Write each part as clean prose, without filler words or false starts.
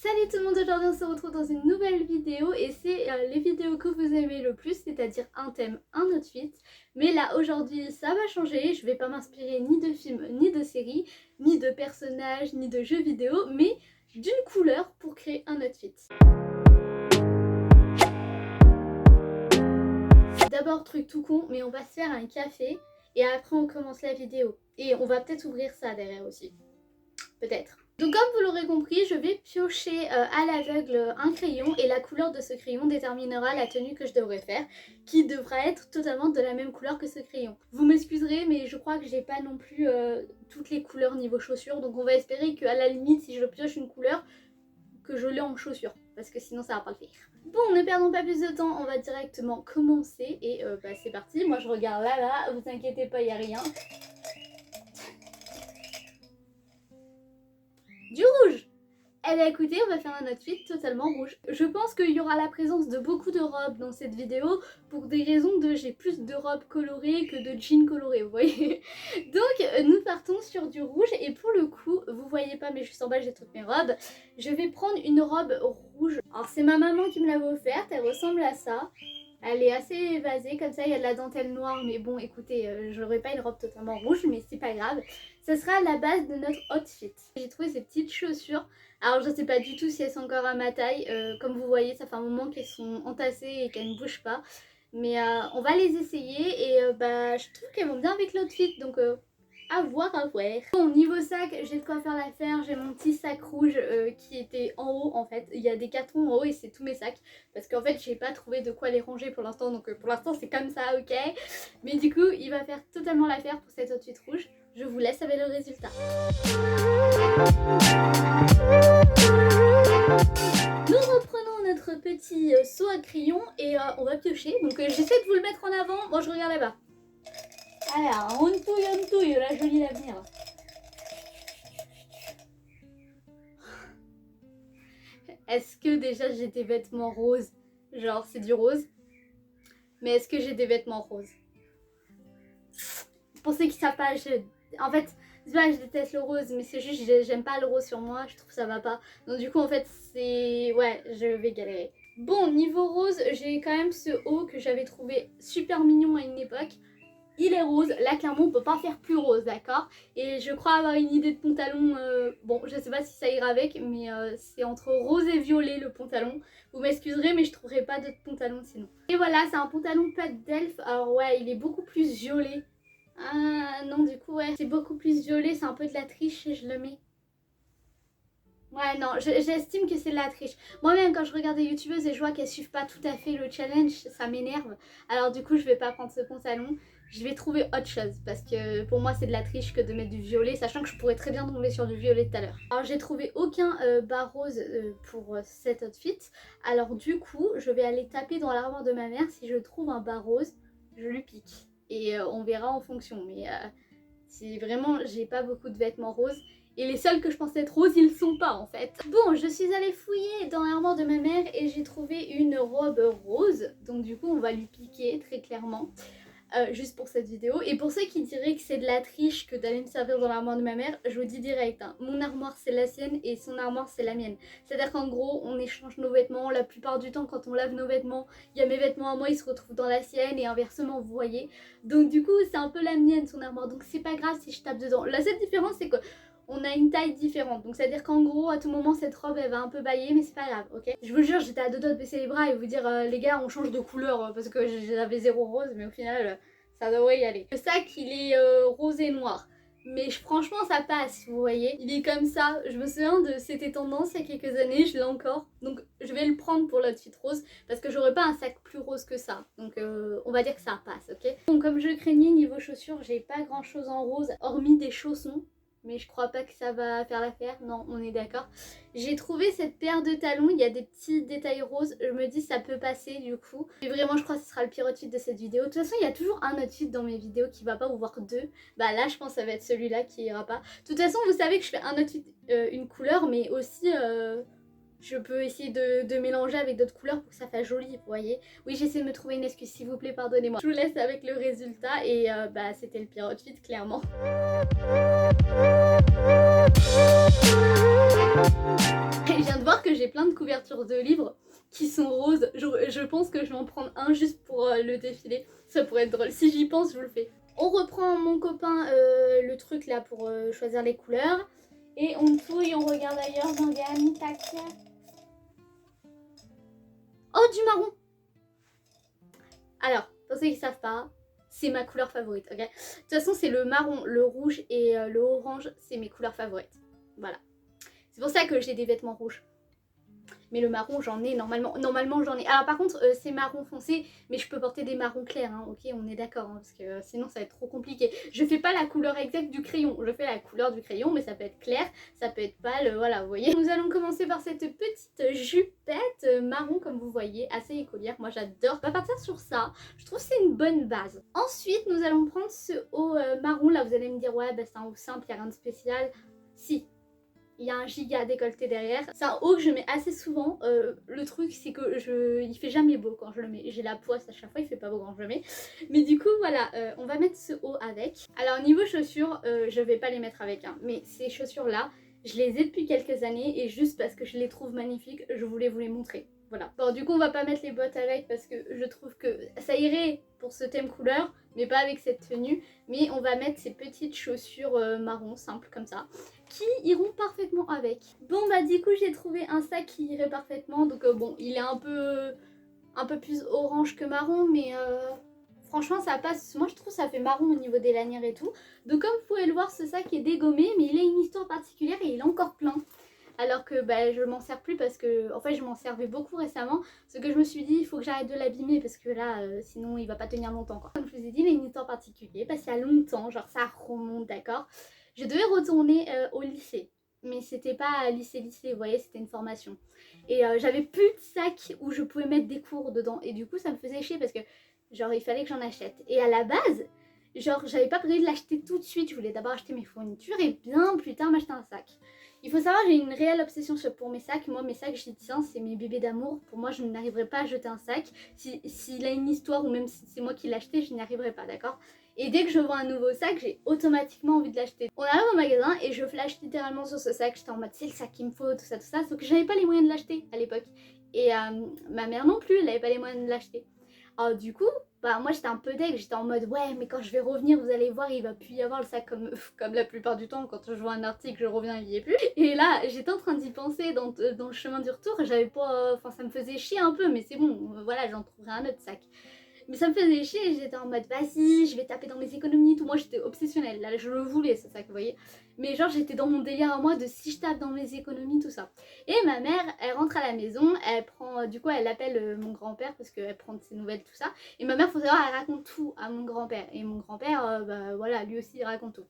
Salut tout le monde, aujourd'hui on se retrouve dans une nouvelle vidéo et c'est les vidéos que vous aimez le plus, c'est-à-dire un thème, un outfit. Mais là aujourd'hui ça va changer, je vais pas m'inspirer ni de films, ni de séries, ni de personnages, ni de jeux vidéo, mais d'une couleur pour créer un outfit. D'abord truc tout con, mais on va se faire un café et après on commence la vidéo. Et on va peut-être ouvrir ça derrière aussi. Peut-être. Donc comme vous l'aurez compris, je vais piocher à l'aveugle un crayon et la couleur de ce crayon déterminera la tenue que je devrais faire, qui devra être totalement de la même couleur que ce crayon. Vous m'excuserez, mais je crois que j'ai pas non plus toutes les couleurs niveau chaussures, donc on va espérer qu'à la limite, si je pioche une couleur, que je l'ai en chaussures, parce que sinon ça va pas le faire. Bon, ne perdons pas plus de temps, on va directement commencer et c'est parti. Moi je regarde là, vous inquiétez pas, il n'y a rien. Du rouge! Eh bien écoutez, on va faire un outfit totalement rouge. Je pense qu'il y aura la présence de beaucoup de robes dans cette vidéo pour des raisons de j'ai plus de robes colorées que de jeans colorés, vous voyez. Donc nous partons sur du rouge et pour le coup, vous voyez pas mais juste en bas j'ai toutes mes robes. Je vais prendre une robe rouge. Alors c'est ma maman qui me l'avait offerte, elle ressemble à ça. Elle est assez évasée, comme ça il y a de la dentelle noire, mais bon écoutez, je n'aurai pas une robe totalement rouge, mais c'est pas grave. Ce sera la base de notre outfit. J'ai trouvé ces petites chaussures. Alors je sais pas du tout si elles sont encore à ma taille, comme vous voyez ça fait un moment qu'elles sont entassées et qu'elles ne bougent pas. Mais on va les essayer et je trouve qu'elles vont bien avec l'outfit, donc à voir, à voir. Bon, niveau sac, j'ai de quoi faire l'affaire. J'ai mon petit sac rouge qui était en haut en fait. Il y a des cartons en haut et c'est tous mes sacs. Parce qu'en fait, j'ai pas trouvé de quoi les ranger pour l'instant. Donc pour l'instant, c'est comme ça, ok. Mais du coup, il va faire totalement l'affaire pour cet outfit rouge. Je vous laisse avec le résultat. Nous reprenons notre petit seau à crayon et on va piocher. Donc j'essaie de vous le mettre en avant. Moi, je regarde là-bas. Alors, on touille, la jolie l'avenir. Est-ce que déjà j'ai des vêtements roses? Genre, c'est du rose. Mais est-ce que j'ai des vêtements roses? Pour ceux qui savent pas, en fait, c'est pas que je déteste le rose, mais c'est juste j'aime pas le rose sur moi, je trouve que ça va pas. Donc du coup, en fait, c'est... Ouais, je vais galérer. Bon, niveau rose, j'ai quand même ce haut que j'avais trouvé super mignon à une époque. Il est rose, là clairement on peut pas faire plus rose, d'accord? Et je crois avoir une idée de pantalon, bon je sais pas si ça ira avec, mais c'est entre rose et violet le pantalon. Vous m'excuserez mais je trouverai pas d'autres pantalons sinon. Et voilà, c'est un pantalon pâte d'elfe, alors ouais il est beaucoup plus violet. Ah non du coup ouais, c'est beaucoup plus violet, c'est un peu de la triche et je le mets. Ouais non, j'estime que c'est de la triche. Moi-même quand je regarde des youtubeuses et je vois qu'elles suivent pas tout à fait le challenge, ça m'énerve. Alors du coup je vais pas prendre ce pantalon. Je vais trouver autre chose parce que pour moi c'est de la triche que de mettre du violet, sachant que je pourrais très bien tomber sur du violet tout à l'heure. Alors j'ai trouvé aucun bas rose pour cet outfit. Alors du coup je vais aller taper dans l'armoire de ma mère. Si je trouve un bas rose, je lui pique. Et on verra en fonction. Mais si vraiment j'ai pas beaucoup de vêtements roses. Et les seuls que je pensais être roses, ils sont pas en fait. Bon, je suis allée fouiller dans l'armoire de ma mère et j'ai trouvé une robe rose. Donc du coup on va lui piquer très clairement. Juste pour cette vidéo. Et pour ceux qui diraient que c'est de la triche que d'aller me servir dans l'armoire de ma mère, je vous dis direct, hein, mon armoire c'est la sienne et son armoire c'est la mienne. C'est-à-dire qu'en gros on échange nos vêtements, la plupart du temps quand on lave nos vêtements, il y a mes vêtements à moi, ils se retrouvent dans la sienne et inversement vous voyez. Donc du coup c'est un peu la mienne son armoire, donc c'est pas grave si je tape dedans. La seule différence c'est que on a une taille différente, donc c'est à dire qu'en gros à tout moment cette robe elle va un peu bailler mais c'est pas grave, ok. Je vous jure j'étais à deux doigts de baisser les bras et vous dire les gars on change de couleur parce que j'avais zéro rose mais au final ça devrait y aller. Le sac il est rose et noir mais franchement ça passe vous voyez. Il est comme ça, je me souviens de c'était tendance il y a quelques années, je l'ai encore. Donc je vais le prendre pour l'outfit rose parce que j'aurais pas un sac plus rose que ça. Donc on va dire que ça passe, ok. Donc comme je craignais niveau chaussures, j'ai pas grand chose en rose hormis des chaussons. Mais je crois pas que ça va faire l'affaire, non on est d'accord. J'ai trouvé cette paire de talons, il y a des petits détails roses, je me dis ça peut passer du coup. Et vraiment je crois que ce sera le pire outfit de cette vidéo. De toute façon il y a toujours un outfit dans mes vidéos qui va pas, ou voir deux. Bah là je pense que ça va être celui-là qui ira pas. De toute façon vous savez que je fais un outfit, une couleur, mais aussi je peux essayer de mélanger avec d'autres couleurs pour que ça fasse joli, vous voyez. Oui j'essaie de me trouver une excuse s'il vous plaît, pardonnez-moi. Je vous laisse avec le résultat et c'était le pire outfit clairement. Et je viens de voir que j'ai plein de couvertures de livres qui sont roses. Je pense que je vais en prendre un juste pour le défilé. Ça pourrait être drôle. Si j'y pense, je vous le fais. On reprend mon copain le truc là pour choisir les couleurs. Et on touille, on regarde ailleurs. Morgane, tac. Oh, du marron. Alors, pour ceux qui ne savent pas, c'est ma couleur favorite, ok? De toute façon, c'est le marron, le rouge et le orange, c'est mes couleurs favorites. Voilà. C'est pour ça que j'ai des vêtements rouges. Mais le marron, j'en ai normalement. Normalement, j'en ai. Alors, par contre, c'est marron foncé, mais je peux porter des marrons clairs, hein, ok? On est d'accord, hein, parce que sinon, ça va être trop compliqué. Je fais pas la couleur exacte du crayon. Je fais la couleur du crayon, mais ça peut être clair, ça peut être pâle, voilà, vous voyez. Nous allons commencer par cette petite jupette marron, comme vous voyez, assez écolière. Moi, j'adore. On va partir sur ça. Je trouve que c'est une bonne base. Ensuite, nous allons prendre ce haut marron. Là, vous allez me dire, ouais, bah, c'est un haut simple, il n'y a rien de spécial. Si. Il y a un giga décolleté derrière. C'est un haut que je mets assez souvent. Le truc, c'est que il fait jamais beau quand je le mets. J'ai la poisse à chaque fois, il fait pas beau quand je le mets. Mais du coup, voilà, on va mettre ce haut avec. Alors, niveau chaussures, je vais pas les mettre avec. Hein, mais ces chaussures-là, je les ai depuis quelques années. Et juste parce que je les trouve magnifiques, je voulais vous les montrer. Voilà. Bon, du coup, on va pas mettre les bottes avec parce que je trouve que ça irait pour ce thème couleur, mais pas avec cette tenue. Mais on va mettre ces petites chaussures marron simples comme ça, qui iront parfaitement avec. Bon, bah du coup, j'ai trouvé un sac qui irait parfaitement. Donc bon, il est un peu plus orange que marron, mais franchement, ça passe. Moi, je trouve ça fait marron au niveau des lanières et tout. Donc comme vous pouvez le voir, ce sac est dégommé, mais il a une histoire particulière et il est encore plein. Alors que bah, je m'en sers plus parce que en fait je m'en servais beaucoup récemment. Ce que je me suis dit, il faut que j'arrête de l'abîmer parce que là sinon il va pas tenir longtemps quoi. Comme je vous ai dit, il a une histoire particulière parce qu'il y a longtemps, genre ça remonte, d'accord. Je devais retourner au lycée. Mais c'était pas lycée, vous voyez, c'était une formation. Et j'avais plus de sac où je pouvais mettre des cours dedans. Et du coup ça me faisait chier parce que genre il fallait que j'en achète. Et à la base, genre j'avais pas prévu de l'acheter tout de suite. Je voulais d'abord acheter mes fournitures et bien plus tard m'acheter un sac. Il faut savoir, j'ai une réelle obsession pour mes sacs. Moi, mes sacs, j'y tiens, c'est mes bébés d'amour. Pour moi, je n'arriverai pas à jeter un sac. S'il a une histoire ou même si c'est moi qui l'ai acheté, je n'y arriverai pas, d'accord? Et dès que je vois un nouveau sac, j'ai automatiquement envie de l'acheter. On arrive au magasin et je flash littéralement sur ce sac. J'étais en mode, c'est le sac qu'il me faut, tout ça, sauf que j'avais pas les moyens de l'acheter à l'époque. Et ma mère non plus, elle avait pas les moyens de l'acheter. Alors du coup, bah moi j'étais un peu deg, j'étais en mode ouais mais quand je vais revenir vous allez voir il va plus y avoir le sac comme la plupart du temps quand je vois un article je reviens il y est plus. Et là j'étais en train d'y penser dans le chemin du retour, j'avais pas, enfin ça me faisait chier un peu mais c'est bon, voilà j'en trouverai un autre sac. Mais ça me faisait chier et j'étais en mode vas-y, je vais taper dans mes économies, tout. Moi j'étais obsessionnelle, là je le voulais ce sac, vous voyez. Mais genre j'étais dans mon délire à moi de si je tape dans mes économies, tout ça. Et ma mère, elle rentre à la maison, elle prend, du coup elle appelle mon grand-père parce qu'elle prend de ses nouvelles, tout ça. Et ma mère, faut savoir, elle raconte tout à mon grand-père. Et mon grand-père, bah voilà, lui aussi il raconte tout.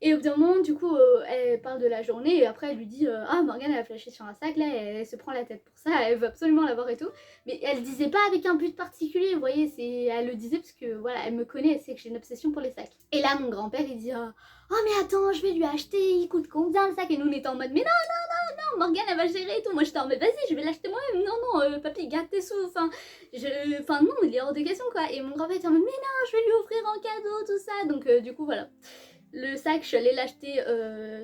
Et au bout d'un moment, du coup, elle parle de la journée et après elle lui dit ah Morgane elle a flashé sur un sac là, elle se prend la tête pour ça, elle veut absolument l'avoir et tout. Mais elle disait pas avec un but particulier, vous voyez, elle le disait parce que voilà, elle me connaît, elle sait que j'ai une obsession pour les sacs. Et là mon grand-père il dit oh mais attends, je vais lui acheter, il coûte combien le sac? Et nous on était en mode mais non, Morgane elle va gérer et tout. Moi j'étais en mode vas-y, je vais l'acheter moi-même. Non, papy, garde tes sous. Enfin non, il est hors de question quoi. Et mon grand-père était en mode mais non, je vais lui offrir en cadeau, tout ça. Donc du coup voilà. Le sac, je suis allée l'acheter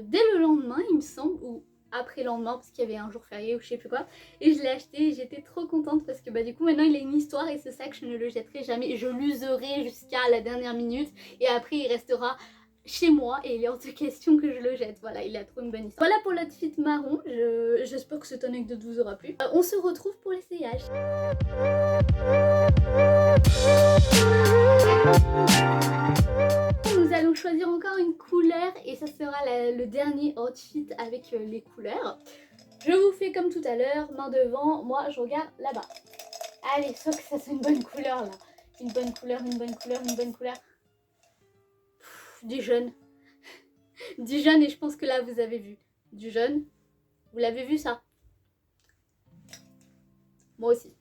dès le lendemain, il me semble, ou après le lendemain, parce qu'il y avait un jour férié ou je sais plus quoi. Et je l'ai acheté et j'étais trop contente parce que bah du coup maintenant il a une histoire et ce sac je ne le jetterai jamais. Je l'userai jusqu'à la dernière minute et après il restera chez moi et il est hors de question que je le jette. Voilà, il a trop une bonne histoire. Voilà pour l'outfit marron, j'espère que cette anecdote vous aura plu. On se retrouve pour l'essayage. Nous allons choisir encore une couleur et ça sera le dernier outfit avec les couleurs. Je vous fais comme tout à l'heure, main devant, moi je regarde là-bas. Allez, sauf que ça c'est une bonne couleur là. Une bonne couleur, une bonne couleur, une bonne couleur. Du jaune. Du jaune et je pense que là vous avez vu. Du jaune. Vous l'avez vu ça? Moi aussi.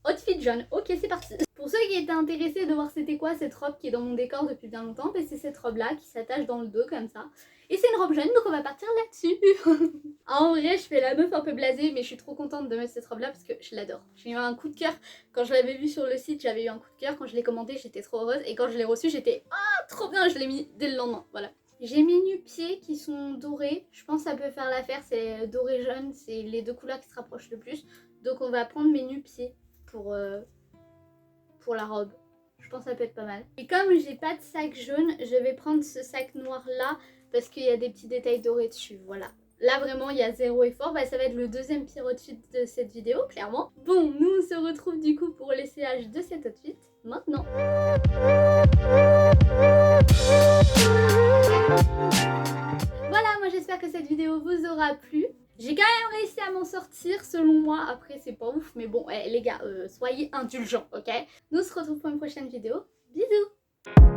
Outfit jaune, ok c'est parti. Pour ceux qui étaient intéressés de voir c'était quoi cette robe qui est dans mon décor depuis bien longtemps, c'est cette robe là qui s'attache dans le dos comme ça. Et c'est une robe jaune donc on va partir là-dessus. En vrai je fais la meuf un peu blasée mais je suis trop contente de mettre cette robe là parce que je l'adore. J'ai eu un coup de cœur quand je l'avais vue sur le site, j'avais eu un coup de cœur, quand je l'ai commandé j'étais trop heureuse et quand je l'ai reçue j'étais ah trop bien, je l'ai mis dès le lendemain, voilà. J'ai mes nu-pieds qui sont dorés. Je pense que ça peut faire l'affaire. C'est doré jaune. C'est les deux couleurs qui se rapprochent le plus. Donc on va prendre mes nu-pieds pour la robe. Je pense que ça peut être pas mal. Et comme j'ai pas de sac jaune, je vais prendre ce sac noir là parce qu'il y a des petits détails dorés dessus. Voilà. Là vraiment il y a zéro effort. Bah, ça va être le deuxième pire outfit de cette vidéo clairement. Bon, nous on se retrouve du coup pour l'essayage de cet outfit maintenant. Voilà, moi j'espère que cette vidéo vous aura plu. J'ai quand même réussi à m'en sortir selon moi. Après c'est pas ouf mais bon les gars soyez indulgents, ok. Nous on se retrouve pour une prochaine vidéo. Bisous.